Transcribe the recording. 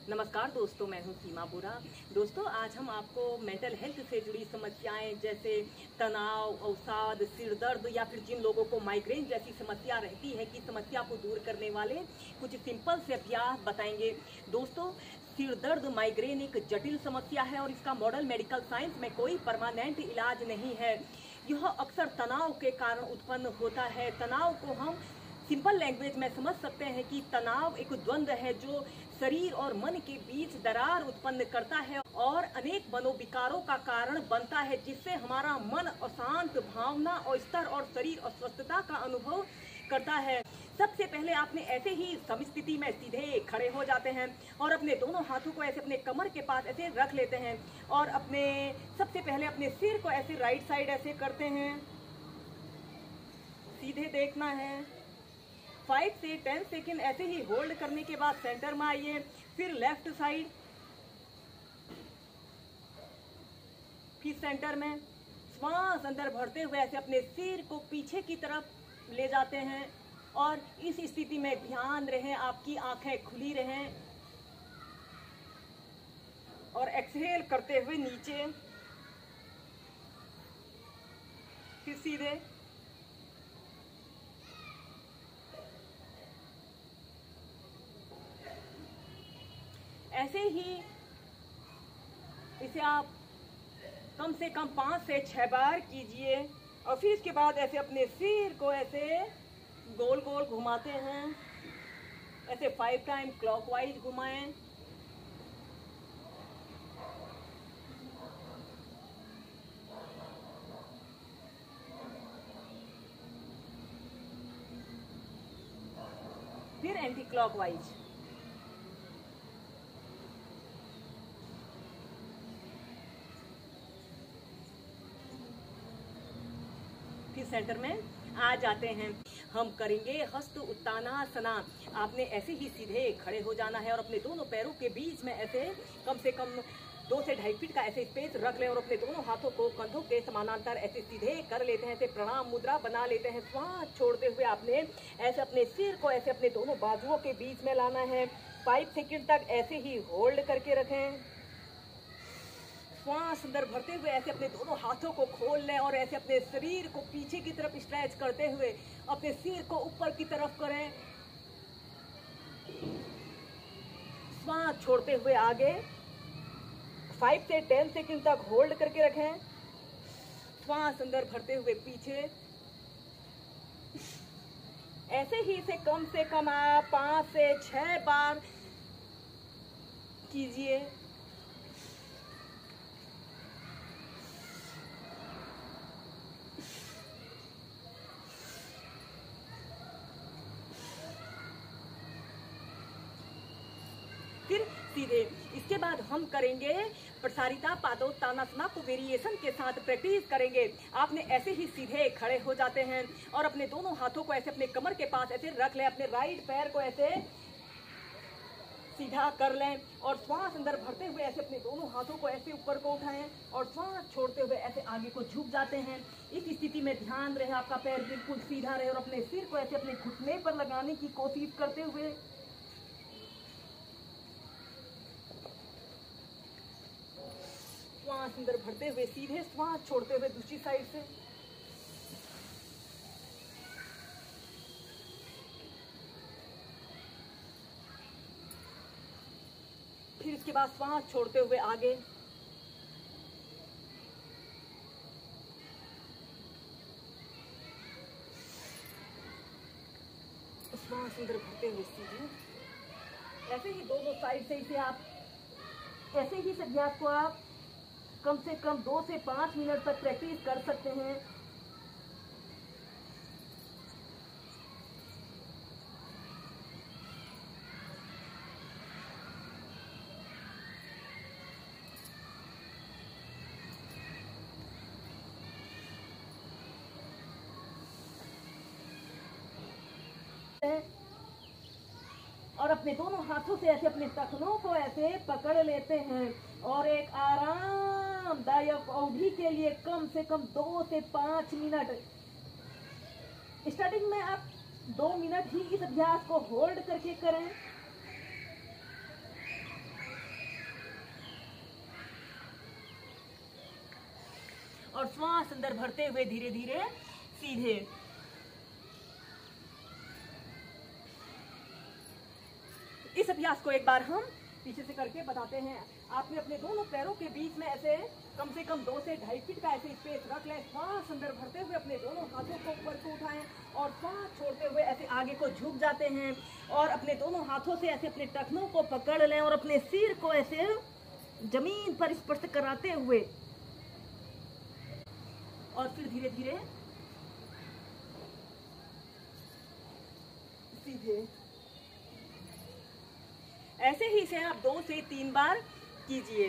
नमस्कार दोस्तों, मैं हूं सीमा बुरा। दोस्तों, आज हम आपको मेंटल हेल्थ से जुड़ी समस्याएं जैसे तनाव, अवसाद, सिर दर्द या फिर जिन लोगों को माइग्रेन जैसी समस्या रहती है कि समस्या को दूर करने वाले कुछ सिंपल से अभ्यास बताएंगे। दोस्तों, सिर दर्द माइग्रेन एक जटिल समस्या है और इसका मॉडर्न मेडिकल साइंस में कोई परमानेंट इलाज नहीं है। यह अक्सर तनाव के कारण उत्पन्न होता है। तनाव को हम सिंपल लैंग्वेज में समझ सकते हैं कि तनाव एक द्वंद्व है जो शरीर और मन के बीच दरार उत्पन्न करता है और अनेक मनोविकारों का कारण बनता है, जिससे हमारा मन अशांत, भावना और स्तर और शरीर अस्वस्थता का अनुभव करता है। सबसे पहले आपने ऐसे ही समस्थिति में सीधे खड़े हो जाते हैं और अपने दोनों हाथों को ऐसे अपने कमर के पास ऐसे रख लेते हैं और सबसे पहले अपने सिर को ऐसे राइट साइड ऐसे करते हैं, सीधे देखना है। 5 से 10 सेकेंड ऐसे ही होल्ड करने के बाद सेंटर में आइए। फिर लेफ्ट साइड, फिर सेंटर में श्वास अंदर भरते हुए ऐसे अपने सिर को पीछे की तरफ ले जाते हैं और इस स्थिति में ध्यान रहे आपकी आंखें खुली रहें और एक्सहेल करते हुए नीचे, फिर सीधे। ऐसे ही इसे आप कम से कम 5 से 6 बार कीजिए और फिर इसके बाद ऐसे अपने सिर को ऐसे गोल गोल घुमाते हैं, ऐसे 5 टाइम क्लॉकवाइज घुमाएं। फिर एंटी क्लॉकवाइज। फिर सेंटर में आ जाते हैं। हम करेंगे हस्त उत्तानासना। आपने ऐसे ही सीधे खड़े हो जाना है और अपने दोनों पैरों के बीच में ऐसे कम से कम 2 से 2.5 फीट का ऐसे स्पेस रख लें और अपने दोनों हाथों को कंधों के समानांतर ऐसे सीधे कर लेते हैं, ऐसे प्रणाम मुद्रा बना लेते हैं। श्वास छोड़ते हुए आपने ऐसे अपने सिर को ऐसे अपने दोनों बाजुओं के बीच में लाना है। 5 सेकेंड तक ऐसे ही होल्ड करके रखें। श्वास अंदर भरते हुए ऐसे अपने दोनों हाथों को खोल लें और ऐसे अपने शरीर को पीछे की तरफ स्ट्रेच करते हुए अपने सिर को ऊपर की तरफ करें। श्वास छोड़ते हुए आगे 5 से 10 सेकंड तक होल्ड करके रखें। श्वास अंदर भरते हुए पीछे। ऐसे ही इसे कम से कम आप 5 से 6 बार कीजिए। फिर सीधे इसके बाद हम करेंगे प्रसारिता पादोत्तानासना को वेरिएशन के साथ प्रैक्टिस करेंगे। आपने ऐसे ही सीधे खड़े हो जाते हैं और अपने दोनों हाथों को ऐसे अपने कमर के पास ऐसे रख लें। अपने राइट पैर को ऐसे सीधा कर लें और श्वास अंदर भरते हुए ऐसे अपने दोनों हाथों को ऐसे ऊपर को उठाएं और श्वास छोड़ते हुए ऐसे आगे को झुक जाते हैं। इस स्थिति में ध्यान रहे आपका पैर बिल्कुल सीधा रहे और अपने सिर को ऐसे अपने घुटने पर लगाने की कोशिश करते हुए श्वास अंदर भरते हुए सीधे, श्वास छोड़ते हुए दूसरी साइड से। फिर इसके बाद श्वास छोड़ते हुए आगे। श्वास अंदर भरते हुए सीधे। ऐसे ही दोनों साइड से इसे आप ऐसे ही इस अभ्यास को आप कम से कम 2 से 5 मिनट तक प्रैक्टिस कर सकते हैं। और अपने दोनों हाथों से ऐसे अपने टखनों को ऐसे पकड़ लेते हैं और एक आरामदायक अवधि के लिए कम से कम 2 से 5 मिनट। स्टार्टिंग में आप 2 मिनट ही इस अभ्यास को होल्ड करके करें। और श्वास अंदर भरते हुए धीरे धीरे सीधे। इस अभ्यास को एक बार हम पीछे से करके बताते हैं। आपने अपने दोनों पैरों के बीच में ऐसे कम से कम 2 से 2.5 फीट का ऐसे स्पेस रख लें। श्वास अंदर भरते हुए अपने दोनों हाथों को ऊपर को उठाएं और श्वास छोड़ते हुए ऐसे आगे को झुक जाते हैं और अपने दोनों हाथों से ऐसे अपने टखनों को पकड़ लें और अपने सिर को ऐसे जमीन पर स्पर्श कराते हुए और फिर धीरे धीरे सीधे। ऐसे ही इसे आप 2 से 3 बार कीजिए।